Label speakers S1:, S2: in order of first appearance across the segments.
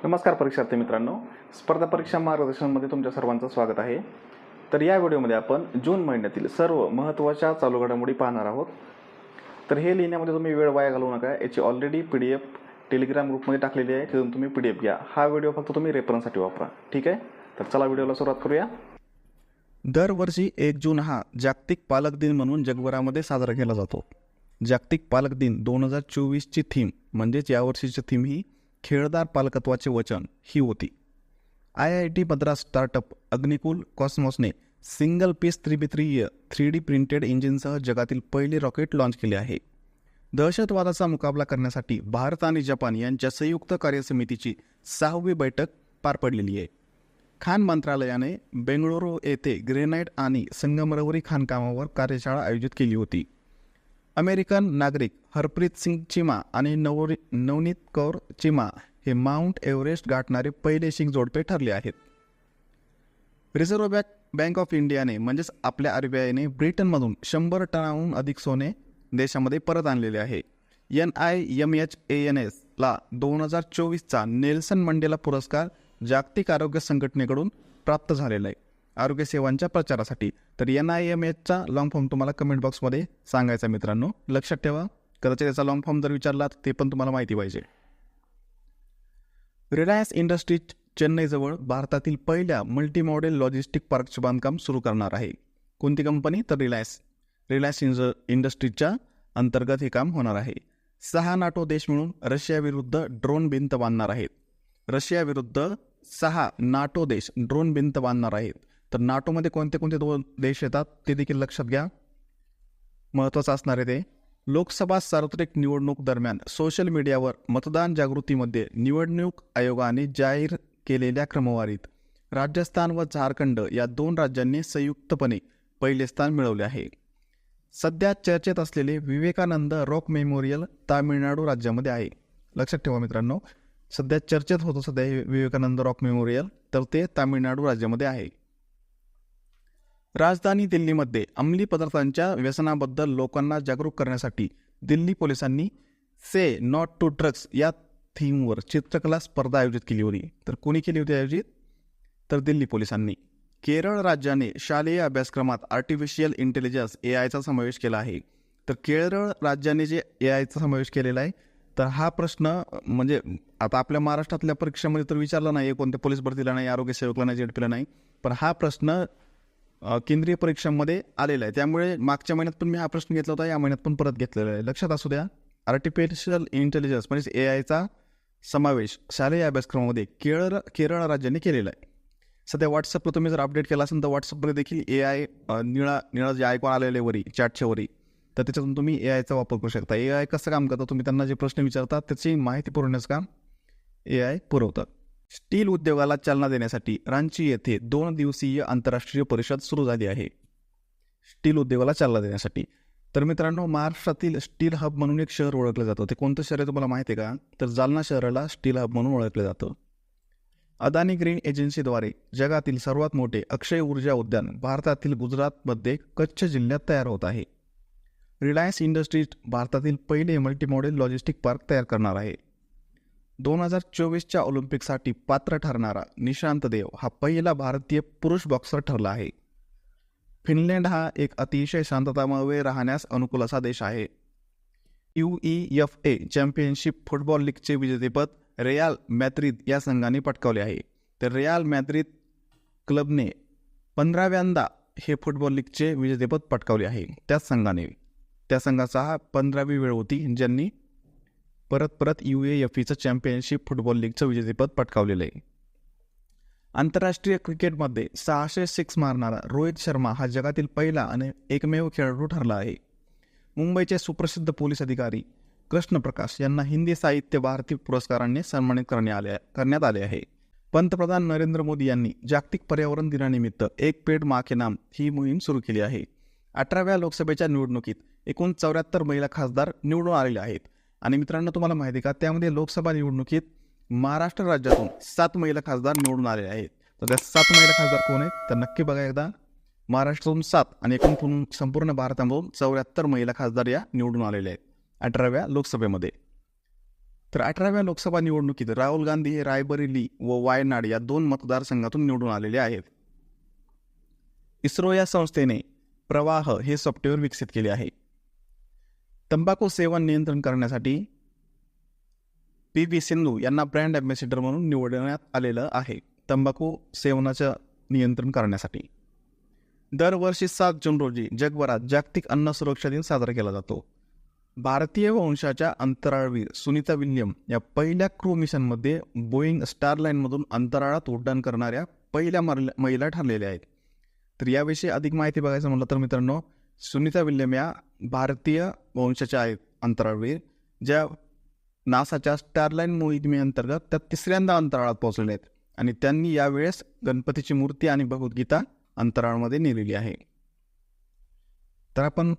S1: नमस्कार परीक्षार्थी मित्रांनो, स्पर्धा परीक्षा मार्गदर्शनमध्ये तुमच्या सर्वांचं स्वागत आहे. तर या व्हिडिओमध्ये आपण जून महिन्यातील सर्व महत्त्वाच्या चालू घडामोडी पाहणार आहोत. तर हे लिहिण्यामध्ये तुम्ही वेळ वाया घालवू नका. याची ऑलरेडी PDF टेलिग्राम ग्रुपमध्ये टाकलेली आहे, तिथून तुम्ही PDF घ्या. हा व्हिडिओ फक्त तुम्ही रेफरन्ससाठी वापरा, ठीक आहे. तर चला व्हिडिओला सुरुवात करूया. दरवर्षी 1 जून हा जागतिक पालक दिन म्हणून जगभरामध्ये साजरा केला जातो. जागतिक पालक दिन 2024ची थीम म्हणजेच यावर्षीची थीम ही खेळदार पालकत्वाचे वचन ही होती. IIT मद्रास स्टार्टअप अग्निकुल कॉस्मॉसने सिंगल पीस त्रिमितीय 3D प्रिंटेड इंजिनसह जगातील पहिले रॉकेट लॉन्च केले आहे. दहशतवादाचा मुकाबला करण्यासाठी भारत आणि जपान यांच्या संयुक्त कार्यसमितीची 6वी बैठक पार पडलेली आहे. खाण मंत्रालयाने बेंगळुरू येथे ग्रेनाइट आणि संगमरवरी खाणकामावर कार्यशाळा आयोजित केली होती. अमेरिकन नागरिक हरप्रीत सिंग चिमा आणि नवनीत कौर चिमा हे माउंट एव्हरेस्ट गाठणारे पहिले शीख जोडपे ठरले आहेत. रिझर्व्ह बँक ऑफ इंडियाने म्हणजेच आपल्या RBIने ब्रिटनमधून 100 टनाहून अधिक सोने देशामध्ये परत आणलेले आहे. NIMHANS ला 2024चा नेल्सन मंडेला पुरस्कार जागतिक आरोग्य संघटनेकडून प्राप्त झालेला आहे आरोग्य सेवांच्या प्रचारासाठी. तर NIMHचा लॉंग फॉर्म तुम्हाला कमेंट बॉक्समध्ये सांगायचा मित्रांनो, लक्षात ठेवा. कदाचित त्याचा लॉंग फॉर्म जर विचारला तर ते पण तुम्हाला माहिती पाहिजे. रिलायन्स इंडस्ट्रीज चेन्नईजवळ भारतातील पहिल्या मल्टी मॉडेल लॉजिस्टिक पार्कचे बांधकाम सुरू करणार आहे. कोणती कंपनी? तर रिलायन्स इंडस्ट्रीजच्या अंतर्गत हे काम होणार आहे. 6 नाटो देश मिळून रशियाविरुद्ध ड्रोन भिंत बांधणार आहेत. रशियाविरुद्ध 6 नाटो देश ड्रोन भिंत बांधणार आहेत. तर नाटोमध्ये कोणते कोणते 2 देश येतात ते देखील लक्षात घ्या, महत्त्वाचं असणार आहे ते. लोकसभा सार्वत्रिक निवडणूक दरम्यान सोशल मीडियावर मतदान जागृतीमध्ये निवडणूक आयोगाने जाहीर केलेल्या क्रमवारीत राजस्थान व झारखंड या 2 राज्यांनी संयुक्तपणे पहिले स्थान मिळवले आहे. सध्या चर्चेत असलेले विवेकानंद रॉक मेमोरियल तामिळनाडू राज्यामध्ये आहे. लक्षात ठेवा मित्रांनो, सध्या चर्चेत होतं सध्या विवेकानंद रॉक मेमोरियल, तर ते तामिळनाडू राज्यामध्ये आहे. राजधानी दिल्लीमध्ये अंमली पदार्थांच्या व्यसनाबद्दल लोकांना जागरूक करण्यासाठी दिल्ली पोलिसांनी से नॉट टू ड्रग्स या थीमवर चित्रकला स्पर्धा आयोजित केली होती. तर कोणी केली होती आयोजित? तर दिल्ली पोलिसांनी. केरळ राज्याने शालेय अभ्यासक्रमात आर्टिफिशियल इंटेलिजन्स AIचा समावेश केला आहे. तर केरळ राज्याने जे AIचा समावेश केलेला आहे, तर हा प्रश्न म्हणजे आता आपल्या महाराष्ट्रातल्या परीक्षेमध्ये तर विचारला नाही, कोणत्या पोलीस भरतीला नाही, आरोग्य सेवकला नाही, ZPला नाही, पण हा प्रश्न केंद्रीय परीक्षांमध्ये आलेला आहे. त्यामुळे मागच्या महिन्यात पण मी हा प्रश्न घेतला होता, या महिन्यात पण परत घेतलेला आहे. लक्षात असू द्या, आर्टिफिशियल इंटेलिजन्स म्हणजे AIचा समावेश शालेय अभ्यासक्रमामध्ये केरळ राज्याने केलेला आहे. सध्या व्हॉट्सअपला तुम्ही जर अपडेट केला असेल तर व्हॉट्सअपमध्ये देखील AI निळा जे आयकॉन आलेले वरी चॅटच्या वरी, तर त्याच्यातून तुम्ही AIचा वापर करू शकता. AI कसं काम करतं, तुम्ही त्यांना जे प्रश्न विचारतात त्याची माहिती पुरवण्याचं काम AI पुरवतात. स्टील उद्योगाला चालना देण्यासाठी रांची येथे 2 दिवसीय आंतरराष्ट्रीय परिषद सुरू झाली आहे. स्टील उद्योगाला चालना देण्यासाठी. तर मित्रांनो, महाराष्ट्रातील स्टील हब म्हणून एक शहर ओळखलं जातं. ते कोणतं शहर आहे तुम्हाला माहिती आहे का? तर जालना शहराला स्टील हब म्हणून ओळखलं जातं. अदानी ग्रीन एजन्सीद्वारे जगातील सर्वात मोठे अक्षय ऊर्जा उद्यान भारतातील गुजरातमध्ये कच्छ जिल्ह्यात तयार होत आहे. रिलायन्स इंडस्ट्रीज भारतातील पहिले मल्टीमॉडेल लॉजिस्टिक पार्क तयार करणार आहे. 2024च्या ऑलिम्पिकसाठी पात्र ठरणारा निशांत देव हा पहिला भारतीय पुरुष बॉक्सर ठरला आहे. फिनलंड हा एक अतिशय शांततामय राहण्यास अनुकूल असा देश आहे. UEFA चॅम्पियनशिप फुटबॉल लीगचे विजेतेपद रियाल मॅद्रिद या संघाने पटकावले आहे. तर रियाल मॅद्रिद क्लबने 15व्यांदा हे फुटबॉल लीगचे विजेतेपद पटकावले आहे. त्या संघाचा हा 15वी वेळ होती ज्यांनी परत UEFAचं चॅम्पियनशिप फुटबॉल लीगचं विजेतेपद पटकावलेलं आहे. आंतरराष्ट्रीय क्रिकेटमध्ये 606 मारणारा रोहित शर्मा हा जगातील पहिला आणि एकमेव खेळाडू ठरला आहे. मुंबईचे सुप्रसिद्ध पोलीस अधिकारी कृष्ण प्रकाश यांना हिंदी साहित्य भारती पुरस्काराने सन्मानित करण्यात आले आहे. पंतप्रधान नरेंद्र मोदी यांनी जागतिक पर्यावरण दिनानिमित्त एक पेड माँ के नाम ही मोहीम सुरू केली आहे. 18व्या लोकसभेच्या निवडणुकीत एकूण 74 महिला खासदार निवडून आलेले आहेत. आणि मित्रांनो, तुम्हाला माहिती आहे का, त्यामध्ये लोकसभा निवडणुकीत महाराष्ट्र राज्यातून 7 महिला खासदार निवडून आलेले आहेत. तर त्या 7 महिला खासदार कोण आहेत तर नक्की बघा एकदा. महाराष्ट्रातून 7 आणि एकूण संपूर्ण भारतामधून 74 महिला खासदार या निवडून आलेल्या आहेत 18व्या लोकसभेमध्ये. तर 18व्या लोकसभा निवडणुकीत राहुल गांधी हे रायबरेली व वायनाड या 2 मतदारसंघातून निवडून आलेले आहेत. इस्रो या संस्थेने प्रवाह हे सॉफ्टवेअर विकसित केले आहे. तंबाखू सेवन नियंत्रण करण्यासाठी पी.व्ही. सिंधू यांना ब्रँड अँबॅसेडर म्हणून निवडण्यात आलेलं आहे, तंबाखू सेवनाचं नियंत्रण करण्यासाठी. दरवर्षी 7 जून रोजी जगभरात जागतिक अन्न सुरक्षा दिन साजरा केला जातो. भारतीय वंशाच्या अंतराळवीर सुनीता विल्यम या पहिल्या क्रू मिशनमध्ये बोईंग स्टारलाईनमधून अंतराळात उड्डाण करणाऱ्या पहिल्या महिला ठरलेल्या आहेत. तर याविषयी अधिक माहिती बघायचं म्हटलं तर मित्रांनो, सुनीता विल्यम या भारतीय वंशाच्या आहेत अंतराळवीर, ज्या नासाच्या स्टारलाईन मोहिमेअंतर्गत त्या 3ऱ्यांदा अंतराळात पोहोचलेल्या आहेत आणि त्यांनी यावेळेस गणपतीची मूर्ती आणि भगवद्गीता अंतराळामध्ये नेलेली आहे. तर आपण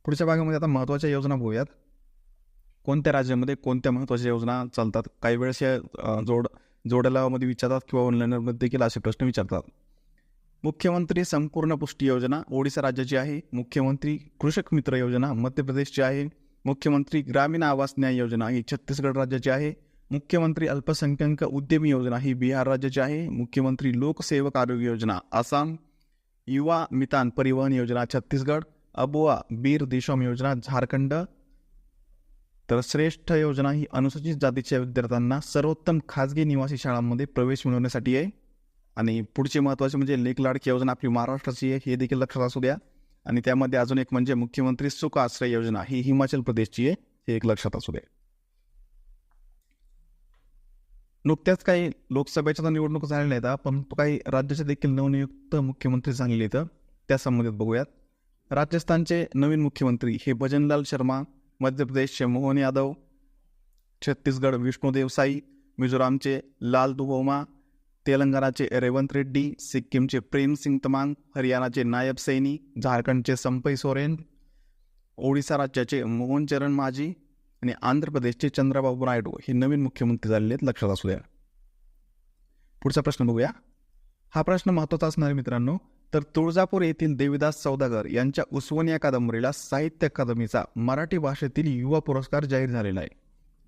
S1: पुढच्या भागामध्ये आता महत्त्वाच्या योजना बघूयात. कोणत्या राज्यामध्ये कोणत्या महत्त्वाच्या योजना चालतात, काही वेळेस या जोड्यालामध्ये विचारतात किंवा ऑनलाईनमध्ये देखील असे प्रश्न विचारतात. मुख्यमंत्री संपूर्ण पुष्टी योजना ओडिशा राज्याची आहे. मुख्यमंत्री कृषक मित्र योजना मध्य प्रदेशची आहे. मुख्यमंत्री ग्रामीण आवास न्याय योजना ही छत्तीसगड राज्याची आहे. मुख्यमंत्री अल्पसंख्याक उद्यमी योजना ही बिहार राज्याची आहे. मुख्यमंत्री लोकसेवक आरोग्य योजना आसाम. युवा मितान परिवहन योजना छत्तीसगड. अबुआ बीर दिशोम योजना झारखंड. तर श्रेष्ठ योजना ही अनुसूचित जातीच्या विद्यार्थ्यांना सर्वोत्तम खाजगी निवासी शाळांमध्ये प्रवेश मिळवण्यासाठी आहे. आणि पुढचे महत्त्वाचे म्हणजे लेक लाडकी योजना आपली महाराष्ट्राची आहे, हे देखील लक्षात असू द्या. आणि त्यामध्ये अजून एक म्हणजे मुख्यमंत्री सुख आश्रय योजना ही हिमाचल प्रदेशची आहे, हे एक लक्षात असू द्या. नुकत्याच काही लोकसभेच्या तर निवडणूक झालेल्या आहेत, पण काही राज्याचे देखील नवनियुक्त मुख्यमंत्री झालेले आहेत, त्या संबंधित बघूयात. राजस्थानचे नवीन मुख्यमंत्री हे भजनलाल शर्मा. मध्य प्रदेशचे मोहन यादव. छत्तीसगड विष्णुदेव साई. मिझोरामचे लाल दुहोमा. तेलंगणाचे रेवंत रेड्डी. सिक्कीमचे प्रेम सिंग तमांग. हरियाणाचे नायब सैनी. झारखंडचे संपई सोरेन. ओडिशा राज्याचे मोहन चरण माझी आणि आंध्र प्रदेशचे चंद्रबाबू नायडू हे नवीन मुख्यमंत्री झालेले आहेत, लक्षात असू द्या. पुढचा प्रश्न बघूया. हा प्रश्न महत्त्वाचा असणार आहे मित्रांनो. तर तुळजापूर येथील देवीदास सौदागर यांच्या उसवण या कादंबरीला साहित्य अकादमीचा मराठी भाषेतील युवा पुरस्कार जाहीर झालेला आहे.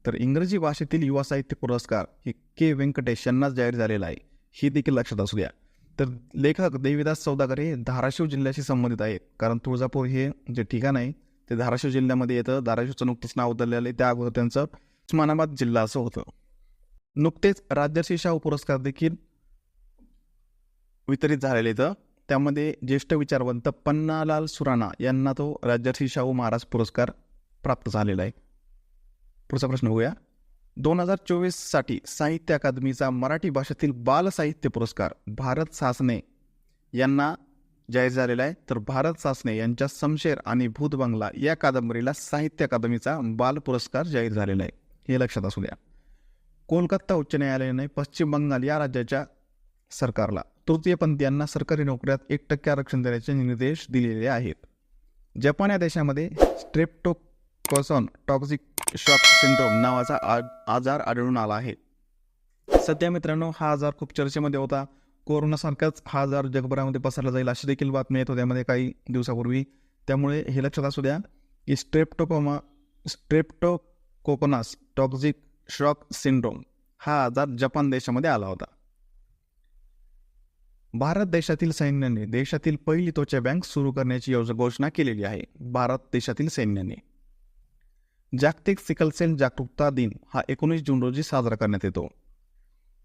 S1: तर इंग्रजी भाषेतील युवा साहित्य पुरस्कार हे के व्यंकटेश यांनाच जाहीर झालेला आहे, ही देखील लक्षात असू द्या. तर लेखक देवीदास सौदागर हे धाराशिव जिल्ह्याशी संबंधित आहेत, कारण तुळजापूर हे जे ठिकाण आहे ते धाराशिव जिल्ह्यामध्ये येतं. धाराशिवचं नुकतंच नाव बदललेलं आहे, त्या अगोदर त्यांचं उस्मानाबाद जिल्हा असं होतं. नुकतेच राजर्षी शाहू पुरस्कार देखील वितरित झालेले आहेत. त्यामध्ये ज्येष्ठ विचारवंत पन्नालाल सुराणा यांना तो राजर्षी शाहू महाराज पुरस्कार प्राप्त झालेला आहे. पुढचा प्रश्न बघूया. 2024 साठी साहित्य अकादमीचा मराठी भाषेतील बाल साहित्य पुरस्कार भारत सासने यांना जाहीर झालेला आहे. तर भारत सासने यांच्या समशेर आणि भूत बंगला या कादंबरीला साहित्य अकादमीचा बाल पुरस्कार जाहीर झालेला आहे, हे लक्षात असू द्या. कोलकाता उच्च न्यायालयाने पश्चिम बंगाल या राज्याच्या सरकारला तृतीयपंथीयांना सरकारी नोकऱ्यात 1% आरक्षण देण्याचे निर्देश दिलेले आहेत. जपान या देशामध्ये स्ट्रेप्टोकोकन टॉक्सिक शॉक सिंड्रोम नावाचा आजार आढळून आला आहे. सध्या मित्रांनो हा आजार खूप चर्चेमध्ये होता. कोरोनासारखाच हा आजार जगभरामध्ये पसरला जाईल अशी देखील बातमी येत होती त्यामध्ये काही दिवसापूर्वी. त्यामुळे हे लक्षात असू द्या की स्ट्रेप्टोकोकनस टॉक्सिक शॉक सिंड्रोम हा आजार जपान देशामध्ये आला होता. भारत देशातील सैन्याने देशातील पहिली त्वचा बँक सुरू करण्याची घोषणा केलेली आहे. भारत देशातील सैन्याने. जागतिक सिकलसेल जागरूकता दिन हा 19 जून रोजी साजरा करण्यात येतो.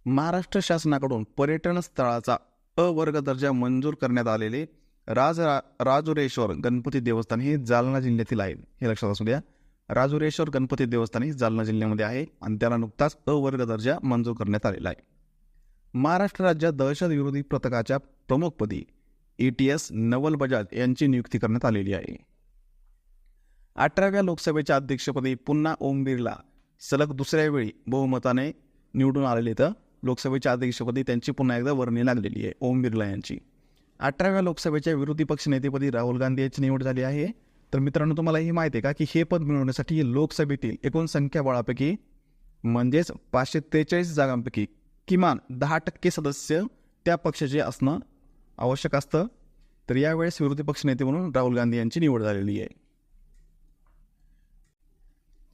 S1: महाराष्ट्र शासनाकडून पर्यटन स्थळाचा अवर्ग दर्जा मंजूर करण्यात आलेले राजुरेश्वर गणपती देवस्थान हे जालना जिल्ह्यातील आहे, हे लक्षात असू द्या. राजुरेश्वर गणपती देवस्थान हे जालना जिल्ह्यामध्ये आहे आणि त्याला नुकताच अवर्ग दर्जा मंजूर करण्यात आलेला आहे. महाराष्ट्र राज्यात दहशतविरोधी पथकाच्या प्रमुखपदी ATS नवल बजाज यांची नियुक्ती करण्यात आलेली आहे. 18व्या लोकसभेच्या अध्यक्षपदी पुन्हा ओम बिर्ला सलग दुसऱ्या वेळी बहुमताने निवडून आलेले. तर लोकसभेच्या अध्यक्षपदी त्यांची पुन्हा एकदा वर्णी लागलेली आहे ओम बिर्ला यांची. 18व्या लोकसभेच्या विरोधी पक्षनेतेपदी राहुल गांधी यांची निवड झाली आहे. तर मित्रांनो तुम्हाला हे माहिती आहे का की हे पद मिळवण्यासाठी लोकसभेतील एकूण संख्याबळापैकी म्हणजेच 543 जागांपैकी किमान 10% सदस्य त्या पक्षाचे असणं आवश्यक असतं. तर यावेळेस विरोधी पक्षनेते म्हणून राहुल गांधी यांची निवड झालेली आहे.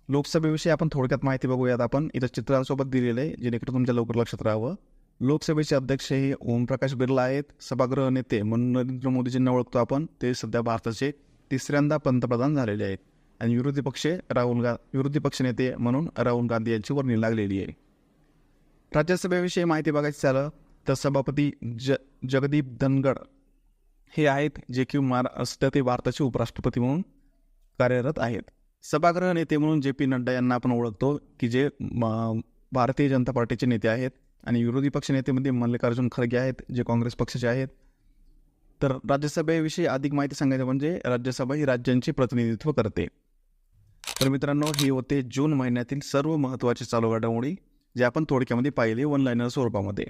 S1: लोकसभेविषयी आपण थोडक्यात माहिती बघूयात. आपण इथं चित्रांसोबत दिलेलं आहे, जेणेकरून तुमच्या लवकर लक्षात राहावं. लोकसभेचे अध्यक्ष हे ओमप्रकाश बिर्ला आहेत. सभागृह नेते म्हणून नरेंद्र मोदीजींना ओळखतो आपण. ते सध्या भारताचे तिसऱ्यांदा पंतप्रधान झालेले आहेत. आणि विरोधी पक्ष नेते म्हणून राहुल गांधी यांची वर्णी लागलेली आहे. राज्यसभेविषयी माहिती बघायची झालं तर सभापती जगदीप धनगड हे आहेत, जे की महाराष्ट्र ते भारताचे उपराष्ट्रपती म्हणून कार्यरत आहेत. सभागृह नेते म्हणून JP नड्डा यांना आपण ओळखतो, की जे भारतीय जनता पार्टीचे नेते आहेत. आणि विरोधी पक्ष नेतेमध्ये मल्लिकार्जुन खरगे आहेत, जे काँग्रेस पक्षाचे आहेत. तर राज्यसभेविषयी अधिक माहिती सांगायचं म्हणजे राज्यसभा ही राज्यांचे प्रतिनिधित्व करते. तर मित्रांनो, हे होते जून महिन्यातील सर्व महत्त्वाचे चालू घडामोडी, जे आपण थोडक्यामध्ये पाहिले वन लाईनर स्वरूपामध्ये.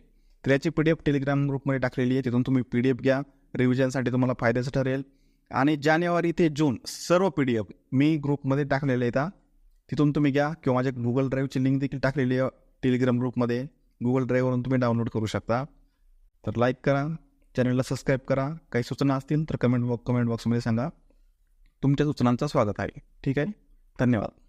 S1: तर याची PDF टेलिग्राम ग्रुपमध्ये टाकलेली आहे. तिथून तुम्ही PDF घ्या, रिव्हिजनसाठी तुम्हाला फायद्याचं ठरेल. आणि जानेवारी ते जून सर्व PDF मी ग्रुपमध्ये टाकलेले आहेत. तिथून तुम्ही घ्या, किंवा माझ्या गुगल ड्राईव्हची लिंक देखील टाकलेली आहे टेलिग्राम ग्रुपमध्ये. गुगल ड्राईव्हवरून तुम्ही डाउनलोड करू शकता. तर लाईक करा, चॅनलला सबस्क्राईब करा. काही सूचना असतील तर कमेंट बॉक्समध्ये सांगा. तुमच्या सूचनांचं स्वागत आहे. ठीक आहे, धन्यवाद.